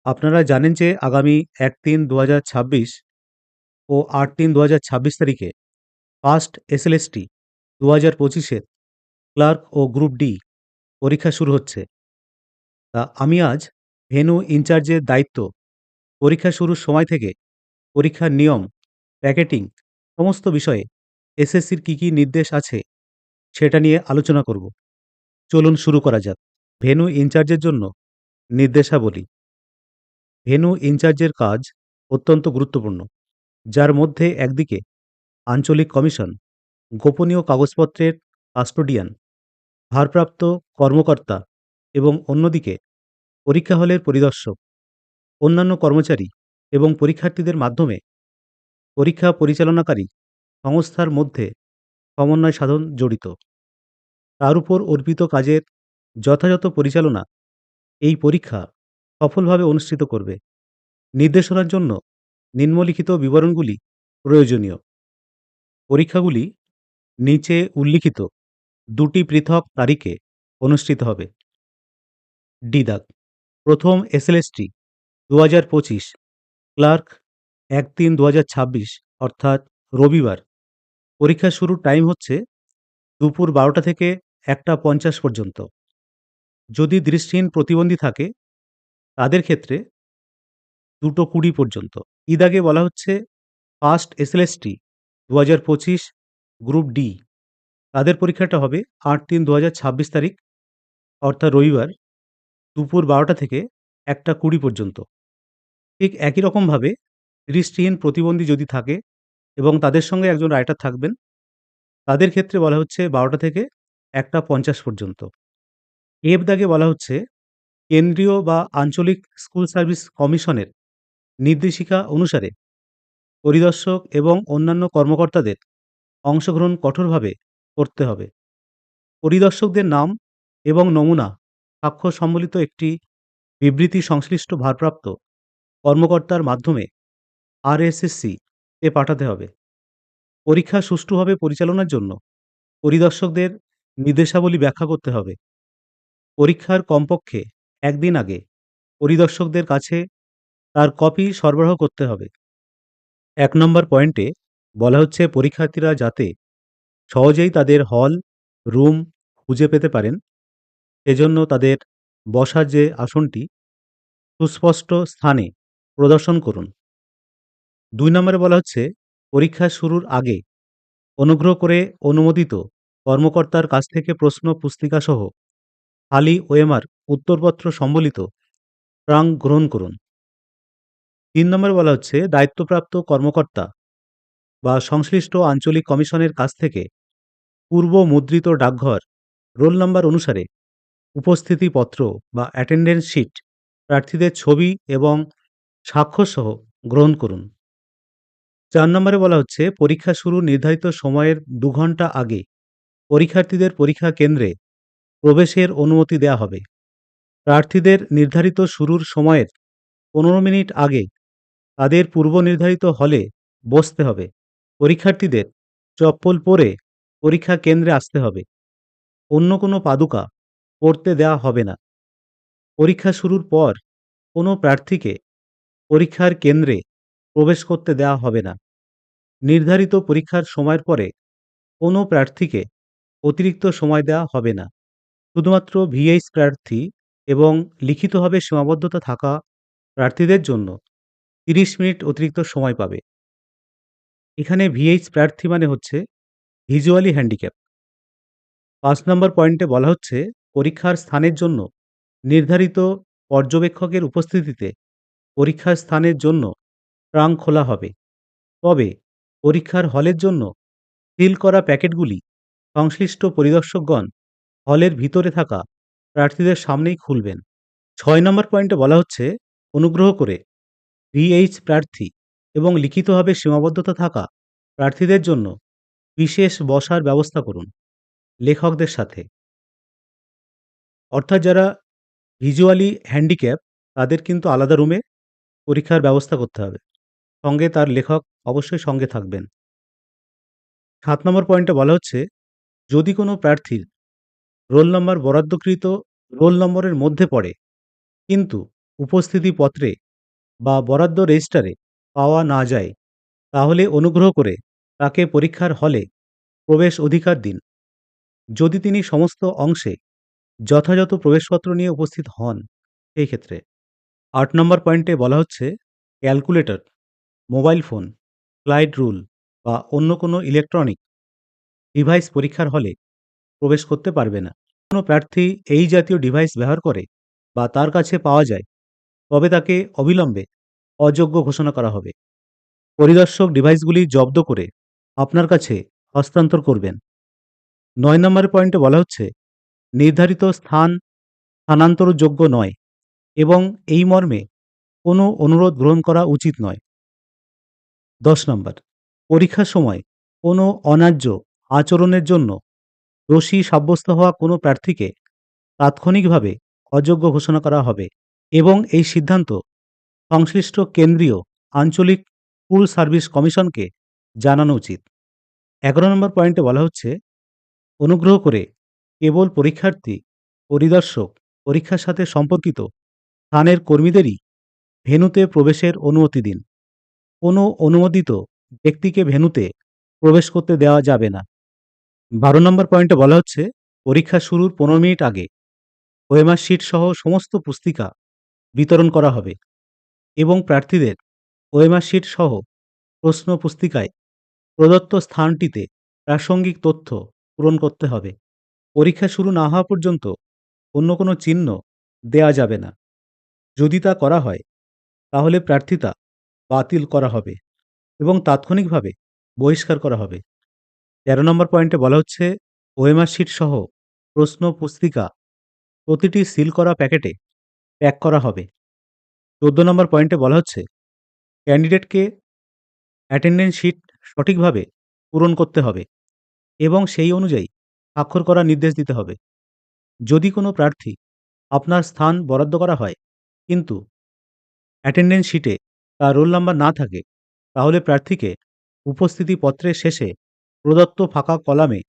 আপনারা জানেন যে আগামী ১-৩-২০২৬ ও ৮-৩-২০২৬ তারিখে ফার্স্ট এসএলএসটি ২০২৫-এর ক্লার্ক ও গ্রুপ ডি পরীক্ষা শুরু হচ্ছে। তা আমি আজ ভেন্যু ইনচার্জের দায়িত্ব, পরীক্ষা শুরুর সময় থেকে পরীক্ষার নিয়ম, প্যাকেটিং সমস্ত বিষয়ে এসএসসির কী কী নির্দেশ আছে সেটা নিয়ে আলোচনা করব। চলুন শুরু করা যাক। ভেন্যু ইনচার্জের জন্য নির্দেশাবলী। ভেন্যু ইনচার্জের কাজ অত্যন্ত গুরুত্বপূর্ণ, যার মধ্যে একদিকে আঞ্চলিক কমিশন, গোপনীয় কাগজপত্রের কাস্টোডিয়ান, ভারপ্রাপ্ত কর্মকর্তা এবং অন্যদিকে পরীক্ষা হলের পরিদর্শক, অন্যান্য কর্মচারী এবং পরীক্ষার্থীদের মাধ্যমে পরীক্ষা পরিচালনাকারী সংস্থার মধ্যে সমন্বয় সাধন জড়িত। তার উপর অর্পিত কাজের যথাযথ পরিচালনা এই পরীক্ষা সফলভাবে অনুষ্ঠিত করবে। নির্দেশনার জন্য নিম্নলিখিত বিবরণগুলি প্রয়োজনীয়। পরীক্ষাগুলি নিচে উল্লিখিত দুটি পৃথক তারিখে অনুষ্ঠিত হবে। ডি দাগ, প্রথম এসএলএসটি ২০২৫ ক্লার্ক ১-৩-২০২৬ অর্থাৎ রবিবার। পরীক্ষা শুরুর টাইম হচ্ছে দুপুর ১২টা থেকে ১টা ৫০ পর্যন্ত। যদি দৃষ্টিহীন প্রতিবন্ধী থাকে তাদের ক্ষেত্রে ২টো ২০ পর্যন্ত। ই দাগে বলা হচ্ছে ফার্স্ট এসএলএসটি ২০২৫ গ্রুপ ডি, তাদের পরীক্ষাটা হবে ৮-৩-২০২৬ তারিখ অর্থাৎ রবিবার দুপুর ১২টা থেকে ১টা ২০ পর্যন্ত। ঠিক একই রকমভাবে দৃষ্টিহীন প্রতিবন্ধী যদি থাকে এবং তাদের সঙ্গে একজন রাইটার থাকবেন, তাদের ক্ষেত্রে বলা হচ্ছে ১২টা থেকে ১টা ৫০ পর্যন্ত। এফ দাগে বলা হচ্ছে কেন্দ্রীয় বা আঞ্চলিক স্কুল সার্ভিস কমিশনের নির্দেশিকা অনুসারে পরিদর্শক এবং অন্যান্য কর্মকর্তাদের অংশগ্রহণ কঠোরভাবে করতে হবে। পরিদর্শকদের নাম এবং নমুনা স্বাক্ষর সম্বলিত একটি বিবৃতি সংশ্লিষ্ট ভারপ্রাপ্ত কর্মকর্তার মাধ্যমে আরএসএসসি তে পাঠাতে হবে। পরীক্ষা সুষ্ঠুভাবে পরিচালনার জন্য পরিদর্শকদের নির্দেশাবলী ব্যাখ্যা করতে হবে। পরীক্ষার কমপক্ষে একদিন আগে পরিদর্শকদের কাছে তার কপি সরবরাহ করতে হবে। ১ নম্বর পয়েন্টে বলা হচ্ছে পরীক্ষার্থীরা যাতে সহজেই তাদের হল, রুম খুঁজে পেতে পারেন, সেজন্য তাদের বসার যে আসনটি সুস্পষ্ট স্থানে প্রদর্শন করুন। ২ নম্বরে বলা হচ্ছে পরীক্ষা শুরুর আগে অনুগ্রহ করে অনুমোদিত কর্মকর্তার কাছ থেকে প্রশ্ন পুস্তিকাসহ খালি ওএমআর উত্তরপত্র সম্বলিত ট্রাঙ্ক গ্রহণ করুন। ৩ নম্বরে বলা হচ্ছে দায়িত্বপ্রাপ্ত কর্মকর্তা বা সংশ্লিষ্ট আঞ্চলিক কমিশনের কাছ থেকে পূর্ব মুদ্রিত ডাকঘর রোল নাম্বার অনুসারে উপস্থিতিপত্র বা অ্যাটেন্ডেন্স শিট, প্রার্থীদের ছবি এবং স্বাক্ষরসহ গ্রহণ করুন। ৪ নম্বরে বলা হচ্ছে পরীক্ষা শুরুর নির্ধারিত সময়ের ২ ঘন্টা আগে পরীক্ষার্থীদের পরীক্ষা কেন্দ্রে প্রবেশের অনুমতি দেওয়া হবে। প্রার্থীদের নির্ধারিত শুরুর সময়ের ১৫ মিনিট আগে তাদের পূর্ব নির্ধারিত হলে বসতে হবে। পরীক্ষার্থীদের চপ্পল পরে পরীক্ষা কেন্দ্রে আসতে হবে। অন্য কোনো পাদুকা পরতে দেওয়া হবে না। পরীক্ষা শুরুর পর কোনো প্রার্থীকে পরীক্ষার কেন্দ্রে প্রবেশ করতে দেওয়া হবে না। নির্ধারিত পরীক্ষার সময়ের পরে কোনো প্রার্থীকে অতিরিক্ত সময় দেওয়া হবে না। শুধুমাত্র ভিএইচ প্রার্থী এবং লিখিতভাবে সীমাবদ্ধতা থাকা প্রার্থীদের জন্য ৩০ মিনিট অতিরিক্ত সময় পাবে। এখানে ভিএইচ প্রার্থী মানে হচ্ছে ভিজুয়ালি হ্যান্ডিক্যাপ। ৫ নম্বর পয়েন্টে বলা হচ্ছে পরীক্ষার স্থানের জন্য নির্ধারিত পর্যবেক্ষকের উপস্থিতিতে পরীক্ষার স্থানের জন্য ট্রাঙ্ক খোলা হবে। তবে পরীক্ষার হলের জন্য সিল করা প্যাকেটগুলি সংশ্লিষ্ট পরিদর্শকগণ হলের ভিতরে থাকা প্রার্থীদের সামনেই খুলবেন। ৬ নম্বর পয়েন্টে বলা হচ্ছে অনুগ্রহ করে ভিএইচ প্রার্থী এবং লিখিতভাবে সীমাবদ্ধতা থাকা প্রার্থীদের জন্য বিশেষ বসার ব্যবস্থা করুন লেখকদের সাথে। অর্থাৎ যারা ভিজুয়ালি হ্যান্ডিক্যাপ তাদের কিন্তু আলাদা রুমে পরীক্ষার ব্যবস্থা করতে হবে। সঙ্গে তার লেখক অবশ্যই সঙ্গে থাকবেন। ৭ নম্বর পয়েন্টে বলা হচ্ছে যদি কোনো প্রার্থীর রোল নম্বর বরাদ্দকৃত রোল নম্বরের মধ্যে পড়ে কিন্তু উপস্থিতিপত্রে বা বরাদ্দ রেজিস্টারে পাওয়া না যায়, তাহলে অনুগ্রহ করে তাকে পরীক্ষার হলে প্রবেশ অধিকার দিন। যদি তিনি সমস্ত অংশে যথাযথ প্রবেশপত্র নিয়ে উপস্থিত হন সেই ক্ষেত্রে। ৮ নম্বর পয়েন্টে বলা হচ্ছে calculator, mobile phone, slide rule বা অন্য কোনো ইলেকট্রনিক ডিভাইস পরীক্ষার হলে প্রবেশ করতে পারবে না। কোনো প্রার্থী এই জাতীয় ডিভাইস ব্যবহার করে বা তার কাছে পাওয়া যায়, তবে তাকে অবিলম্বে অযোগ্য ঘোষণা করা হবে। পরিদর্শক ডিভাইসগুলি জব্দ করে আপনার কাছে হস্তান্তর করবেন। ৯ নম্বর পয়েন্টে বলা হচ্ছে নির্ধারিত স্থান স্থানান্তরযোগ্য নয় এবং এই মর্মে কোনো অনুরোধ গ্রহণ করা উচিত নয়। ১০ নম্বর, পরীক্ষার সময় কোনো অন্যায্য আচরণের জন্য দোষী সাব্যস্ত হওয়া কোনো প্রার্থীকে তাৎক্ষণিকভাবে অযোগ্য ঘোষণা করা হবে এবং এই সিদ্ধান্ত সংশ্লিষ্ট কেন্দ্রীয় আঞ্চলিক স্কুল সার্ভিস কমিশনকে জানানো উচিত। ১১ নম্বর পয়েন্টে বলা হচ্ছে অনুগ্রহ করে কেবল পরীক্ষার্থী, পরিদর্শক, পরীক্ষার সাথে সম্পর্কিত স্থানের কর্মীদেরই ভেন্যুতে প্রবেশের অনুমতি দিন। কোনো অনুমোদিত ব্যক্তিকে ভেন্যুতে প্রবেশ করতে দেওয়া যাবে না। ১২ নম্বর পয়েন্টে বলা হচ্ছে পরীক্ষা শুরুর ১৫ মিনিট আগে ওএমআর শিট সহ সমস্ত পুস্তিকা বিতরণ করা হবে এবং প্রার্থীদের ওএমআর শিট সহ প্রশ্ন পুস্তিকায় প্রদত্ত স্থানটিতে প্রাসঙ্গিক তথ্য পূরণ করতে হবে। পরীক্ষা শুরু না হওয়া পর্যন্ত অন্য কোনো চিহ্ন দেয়া যাবে না। যদি তা করা হয় তাহলে প্রার্থিতা বাতিল করা হবে এবং তাৎক্ষণিকভাবে বহিষ্কার করা হবে। ১৩ নম্বর পয়েন্টে বলা হচ্ছে ওএমআর শিট সহ প্রশ্ন পুস্তিকা প্রতিটি সিল করা প্যাকেটে প্যাক করা হবে। ১৪ নম্বর পয়েন্টে বলা হচ্ছে ক্যান্ডিডেটকে অ্যাটেন্ডেন্স শিট সঠিকভাবে পূরণ করতে হবে এবং সেই অনুযায়ী স্বাক্ষর করার নির্দেশ দিতে হবে। যদি কোনো প্রার্থী আপনার স্থান বরাদ্দ করা হয় কিন্তু অ্যাটেন্ডেন্স শিটে তার রোল নাম্বার না থাকে, তাহলে প্রার্থীকে উপস্থিতিপত্রের শেষে প্রদত্ত ফাঁকা কলামে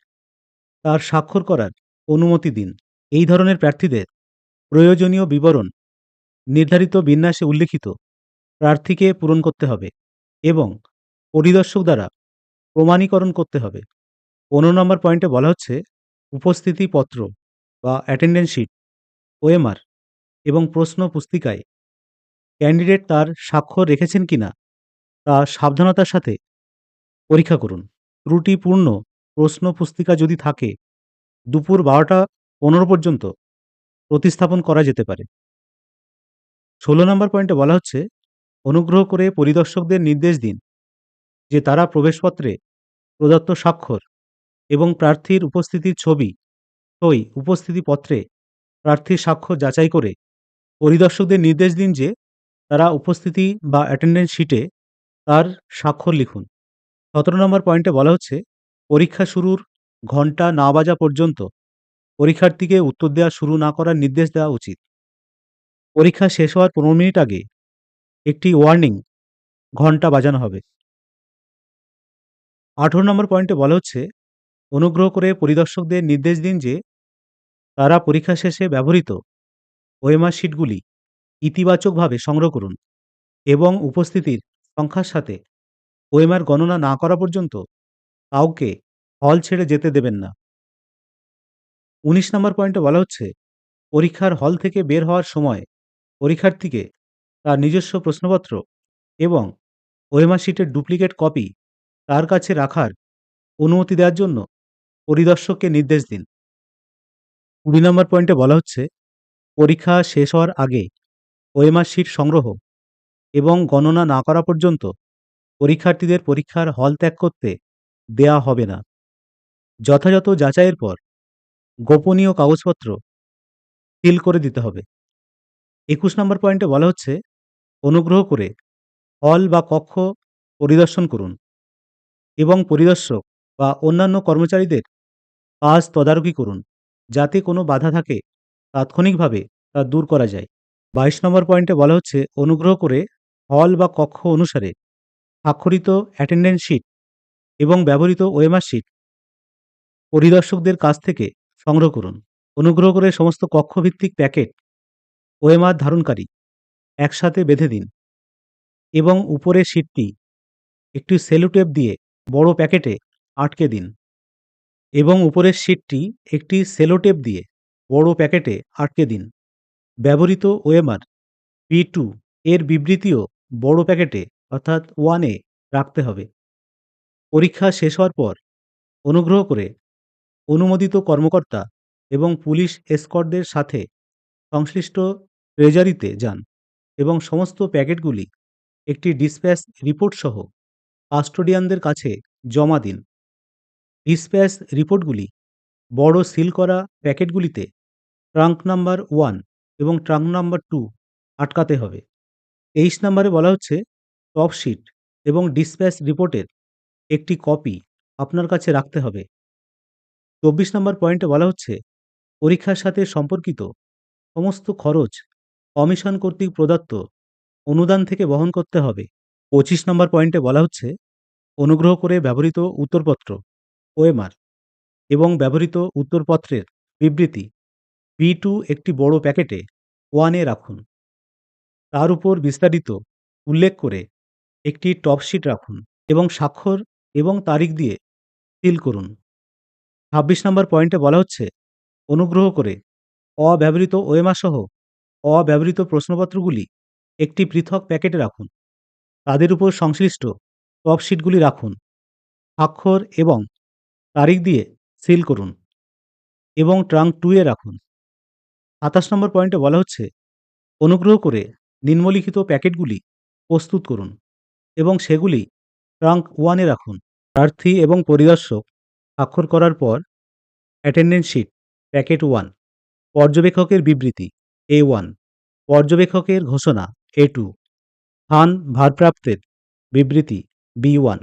তার স্বাক্ষর করার অনুমতি দিন। এই ধরনের প্রার্থীদের প্রয়োজনীয় বিবরণ নির্ধারিত বিন্যাসে উল্লিখিত প্রার্থীকে পূরণ করতে হবে এবং পরিদর্শক দ্বারা প্রমাণীকরণ করতে হবে। ১৫ নম্বর পয়েন্টে বলা হচ্ছে উপস্থিতিপত্র বা অ্যাটেন্ডেন্স শিট, ওএমআর এবং প্রশ্ন পুস্তিকায় ক্যান্ডিডেট তার স্বাক্ষর রেখেছেন কিনা তা সাবধানতার সাথে পরীক্ষা করুন। ত্রুটিপূর্ণ প্রশ্ন পুস্তিকা যদি থাকে, দুপুর ১২টা ১৫ পর্যন্ত প্রতিস্থাপন করা যেতে পারে। ১৬ নম্বর পয়েন্টে বলা হচ্ছে অনুগ্রহ করে পরিদর্শকদের নির্দেশ দিন যে তারা প্রবেশপত্রে প্রদত্ত স্বাক্ষর এবং প্রার্থীর উপস্থিতির ছবি, সই উপস্থিতিপত্রে প্রার্থীর স্বাক্ষর যাচাই করে পরিদর্শকদের নির্দেশ দিন যে তারা উপস্থিতি বা অ্যাটেন্ডেন্স শিটে তার স্বাক্ষর লিখুন। ১৭ নম্বর পয়েন্টে বলা হচ্ছে পরীক্ষা শুরুর ঘণ্টা না বাজা পর্যন্ত পরীক্ষার্থীকে উত্তর দেওয়া শুরু না করার নির্দেশ দেওয়া উচিত। পরীক্ষা শেষ হওয়ার ১৫ মিনিট আগে একটি ওয়ার্নিং ঘণ্টা বাজানো হবে। ১৮ নম্বর পয়েন্টে বলা হচ্ছে অনুগ্রহ করে পরিদর্শকদের নির্দেশ দিন যে তারা পরীক্ষা শেষে ব্যবহৃত ওএমআর শিটগুলি ইতিবাচকভাবে সংগ্রহ করুন এবং উপস্থিতির সংখ্যার সাথে ওএমআর গণনা না করা পর্যন্ত কাউকে হল ছেড়ে যেতে দেবেন না। ১৯ নম্বর পয়েন্টে বলা হচ্ছে পরীক্ষার হল থেকে বের হওয়ার সময় পরীক্ষার্থীকে তার নিজস্ব প্রশ্নপত্র এবং ওএমআর শিটের ডুপ্লিকেট কপি তার কাছে রাখার অনুমতি দেওয়ার জন্য পরিদর্শককে নির্দেশ দিন। ২০ নম্বর পয়েন্টে বলা হচ্ছে পরীক্ষা শেষ হওয়ার আগে ওএমআর শিট সংগ্রহ এবং গণনা না করা পর্যন্ত পরীক্ষার্থীদের পরীক্ষার হল ত্যাগ করতে দেয়া হবে না। যথাযথ যাচাইয়ের পর গোপনীয় কাগজপত্র সিল করে দিতে হবে। ২১ নম্বর পয়েন্টে বলা হচ্ছে অনুগ্রহ করে হল বা কক্ষ পরিদর্শন করুন এবং পরিদর্শক বা অন্যান্য কর্মচারীদের কাজ তদারকি করুন যাতে কোনো বাধা থাকে তাৎক্ষণিকভাবে তা দূর করা যায়। ২২ নম্বর পয়েন্টে বলা হচ্ছে অনুগ্রহ করে হল বা কক্ষ অনুসারে স্বাক্ষরিত অ্যাটেন্ডেন্স শিট এবং ব্যবহৃত ওএমআর শিট পরিদর্শকদের কাছ থেকে সংগ্রহ করুন। অনুগ্রহ করে সমস্ত কক্ষভিত্তিক প্যাকেট ওএমআর ধারণকারী একসাথে বেঁধে দিন এবং উপরের শীটটি একটি সেলোটেপ দিয়ে বড় প্যাকেটে আটকে দিন এবং উপরের শীটটি একটি সেলোটেপ দিয়ে বড় প্যাকেটে আটকে দিন। ব্যবহৃত ওএমআর পি2 এর বিবৃতিও বড় প্যাকেটে অর্থাৎ 1 এ রাখতে হবে। পরীক্ষা শেষ হওয়ার পর অনুগ্রহ করে অনুমোদিত কর্মকর্তা এবং পুলিশ এসকর্টদের সাথে সংশ্লিষ্ট ট্রেজারিতে যান এবং সমস্ত প্যাকেটগুলি একটি ডিসপ্যাচ রিপোর্ট সহ কাস্টোডিয়ানদের কাছে জমা দিন। ডিসপ্যাচ রিপোর্টগুলি বড় সিল করা প্যাকেটগুলিতে ট্রাঙ্ক নাম্বার 1 এবং ট্রাঙ্ক নাম্বার 2 আটকাতে হবে। 23 নম্বরে বলা হচ্ছে টপ শিট এবং ডিসপ্যাচ রিপোর্টের একটি কপি আপনার কাছে রাখতে হবে। 24 নম্বর পয়েন্টে বলা হচ্ছে পরীক্ষার সাথে সম্পর্কিত সমস্ত খরচ কমিশন কর্তৃক প্রদত্ত অনুদান থেকে বহন করতে হবে। 25 নম্বর পয়েন্টে বলা হচ্ছে অনুগ্রহ করে ব্যবহৃত উত্তরপত্র ওএমআর এবং ব্যবহৃত উত্তরপত্রের বিবৃতি পি2 একটি বড় প্যাকেটে 1 এ রাখুন। তার উপর বিস্তারিত উল্লেখ করে একটি টপ শিট রাখুন এবং স্বাক্ষর এবং তারিখ দিয়ে সিল করুন। 26 নম্বর পয়েন্টে বলা হচ্ছে অনুগ্রহ করে অব্যবহৃত ওএমআর সহ অব্যবহৃত প্রশ্নপত্রগুলি একটি পৃথক প্যাকেটে রাখুন। তাদের উপর সংশ্লিষ্ট টপ শিটগুলি রাখুন, স্বাক্ষর এবং তারিখ দিয়ে সিল করুন এবং ট্রাঙ্ক 2 এ রাখুন। 27 নম্বর পয়েন্টে বলা হচ্ছে অনুগ্রহ করে নিম্নলিখিত প্যাকেটগুলি প্রস্তুত করুন এবং সেগুলি ট্রাঙ্ক 1 এ রাখুন। প্রার্থী এবং পরিদর্শক স্বাক্ষর করার পর অ্যাটেন্ডেন্স শিট প্যাকেট 1, পর্যবেক্ষকের বিবৃতি A1, পর্যবেক্ষকের ঘোষণা A2, স্থান ভারপ্রাপ্তের বিবৃতি B1,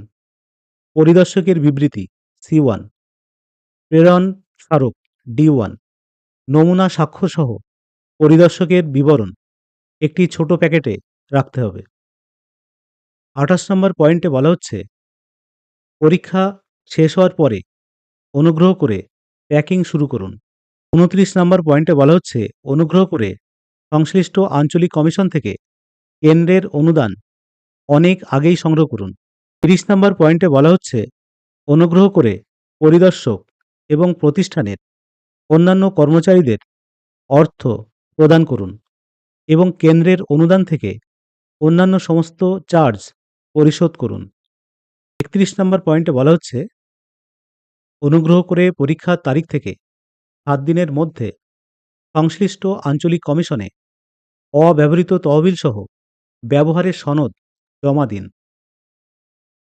পরিদর্শকের বিবৃতি C1, প্রেরণ স্মারক D1, নমুনা সাক্ষ্যসহ পরিদর্শকের বিবরণ একটি ছোট প্যাকেটে রাখতে হবে। 28 নম্বর পয়েন্টে বলা হচ্ছে পরীক্ষা শেষ হওয়ার পরে অনুগ্রহ করে প্যাকিং শুরু করুন। 29 নম্বর পয়েন্টে বলা হচ্ছে অনুগ্রহ করে সংশ্লিষ্ট আঞ্চলিক কমিশন থেকে কেন্দ্রের অনুদান অনেক আগেই সংগ্রহ করুন। 30 নম্বর পয়েন্টে বলা হচ্ছে অনুগ্রহ করে পরিদর্শক এবং প্রতিষ্ঠানের অন্যান্য কর্মচারীদের অর্থ প্রদান করুন এবং কেন্দ্রের অনুদান থেকে অন্যান্য সমস্ত চার্জ পরিশোধ করুন। 31 নম্বর পয়েন্টে বলা হচ্ছে অনুগ্রহ করে পরীক্ষার তারিখ থেকে 7 দিনের মধ্যে সংশ্লিষ্ট আঞ্চলিক কমিশনে অব্যবহৃত তহবিল সহ ব্যবহারের সনদ জমা দিন।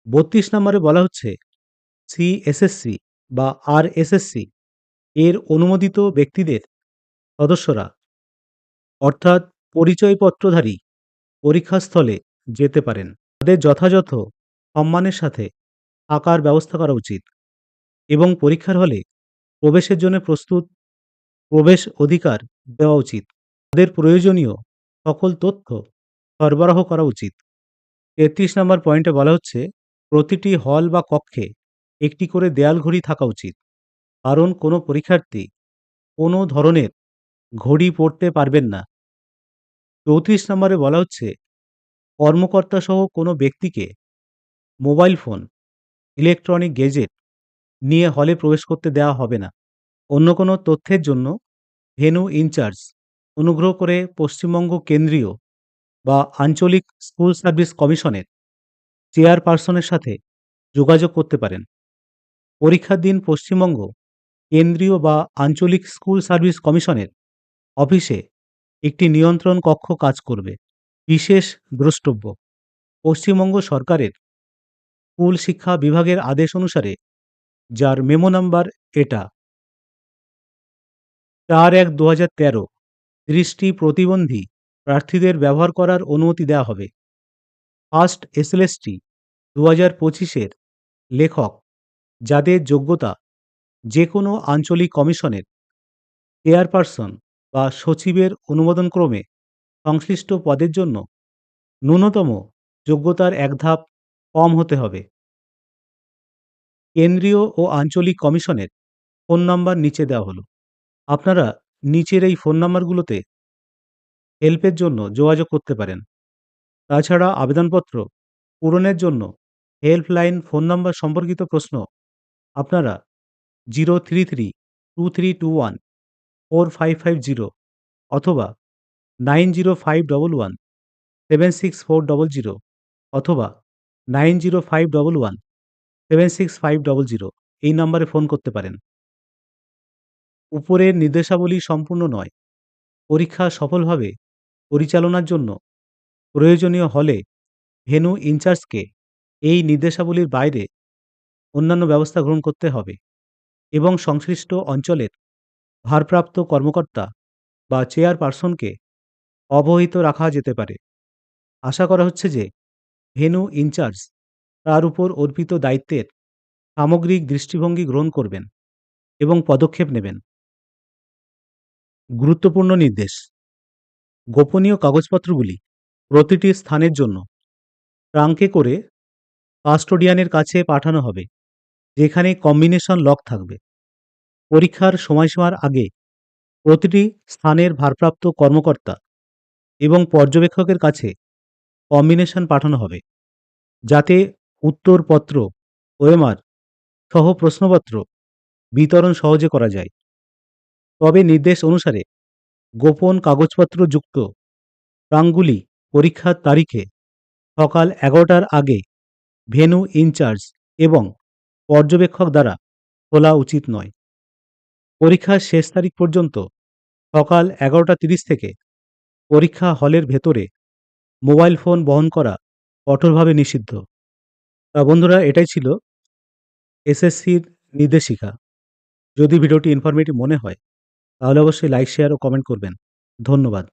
32 নম্বরে বলা হচ্ছে সিএসএসসি বা আরএসএসসি এর অনুমোদিত ব্যক্তিদের সদস্যরা অর্থাৎ পরিচয়পত্রধারী পরীক্ষাস্থলে যেতে পারেন। তাদের যথাযথ সম্মানের সাথে থাকার ব্যবস্থা করা উচিত এবং পরীক্ষার হলে প্রবেশের জন্য প্রস্তুত প্রবেশ অধিকার দেওয়া উচিত। তাদের প্রয়োজনীয় সকল তথ্য সরবরাহ করা উচিত। 33 নম্বর পয়েন্টে বলা হচ্ছে প্রতিটি হল বা কক্ষে একটি করে দেয়াল ঘড়ি থাকা উচিত, কারণ কোনো পরীক্ষার্থী কোনো ধরনের ঘড়ি পড়তে পারবেন না। 34 নম্বরে বলা হচ্ছে কর্মকর্তা সহ কোনো ব্যক্তিকে মোবাইল ফোন, ইলেকট্রনিক গেজেট নিয়ে হলে প্রবেশ করতে দেওয়া হবে না। অন্য কোনো তথ্যের জন্য ভেন্যু ইনচার্জ অনুগ্রহ করে পশ্চিমবঙ্গ কেন্দ্রীয় বা আঞ্চলিক স্কুল সার্ভিস কমিশনের চেয়ারপারসনের সাথে যোগাযোগ করতে পারেন। পরীক্ষার দিন পশ্চিমবঙ্গ কেন্দ্রীয় বা আঞ্চলিক স্কুল সার্ভিস কমিশনের অফিসে একটি নিয়ন্ত্রণ কক্ষ কাজ করবে। বিশেষ দ্রষ্টব্য পশ্চিমবঙ্গ সরকারের স্কুল শিক্ষা বিভাগের আদেশ অনুসারে, যার মেমো নাম্বার এটা 4/1/2013, দৃষ্টি প্রতিবন্ধী প্রার্থীদের ব্যবহার করার অনুমতি দেওয়া হবে। ফার্স্ট এসএলএসটি 2025-এর লেখক যাদের যোগ্যতা যে কোনো আঞ্চলিক কমিশনের চেয়ারপারসন বা সচিবের অনুমোদনক্রমে সংশ্লিষ্ট পদের জন্য ন্যূনতম যোগ্যতার এক ধাপ কম হতে হবে। কেন্দ্রীয় ও আঞ্চলিক কমিশনের ফোন নাম্বার নিচে দেওয়া হলো। আপনারা নিচের এই ফোন নাম্বারগুলোতে হেল্পের জন্য যোগাযোগ করতে পারেন। তাছাড়া আবেদনপত্র পূরণের জন্য হেল্পলাইন ফোন নম্বর সম্পর্কিত প্রশ্ন আপনারা 03323214550 অথবা 9051176400 অথবা 9051176500 এই নম্বরে ফোন করতে পারেন। উপরের নির্দেশাবলী সম্পূর্ণ নয়। পরীক্ষা সফলভাবে পরিচালনার জন্য প্রয়োজনীয় হলে ভেন্যু ইনচার্জকে এই নির্দেশাবলীর বাইরে অন্যান্য ব্যবস্থা গ্রহণ করতে হবে এবং সংশ্লিষ্ট অঞ্চলের ভারপ্রাপ্ত কর্মকর্তা বা চেয়ারপারসনকে অবহিত রাখা যেতে পারে। আশা করা হচ্ছে যে ভেন্যু ইনচার্জ তার উপর অর্পিত দায়িত্বের সামগ্রিক দৃষ্টিভঙ্গি গ্রহণ করবেন এবং পদক্ষেপ নেবেন। গুরুত্বপূর্ণ নির্দেশ: গোপনীয় কাগজপত্রগুলি প্রতিটি স্থানের জন্য ট্রাঙ্কে করে কাস্টোডিয়ানের কাছে পাঠানো হবে, যেখানে কম্বিনেশন লক থাকবে। পরীক্ষার সময়সীমার আগে প্রতিটি স্থানের ভারপ্রাপ্ত কর্মকর্তা এবং পর্যবেক্ষকের কাছে কম্বিনেশন পাঠানো হবে, যাতে উত্তরপত্র, ওএমআর সহ প্রশ্নপত্র বিতরণ সহজে করা যায়। তবে নির্দেশ অনুসারে গোপন কাগজপত্র যুক্ত ট্রাঙ্কগুলি পরীক্ষার তারিখে সকাল 11টার আগে ভেন্যু ইনচার্জ এবং পর্যবেক্ষক দ্বারা খোলা উচিত নয়। পরীক্ষার শেষ তারিখ পর্যন্ত সকাল 11:30 থেকে পরীক্ষা হলের ভেতরে মোবাইল ফোন বহন করা কঠোরভাবে নিষিদ্ধ। বন্ধুরা, এটাই ছিল এসএসসির নির্দেশিকা। যদি ভিডিওটি ইনফরমেটিভ মনে হয় তাহলে অবশ্যই লাইক, শেয়ার ও কমেন্ট করবেন। ধন্যবাদ।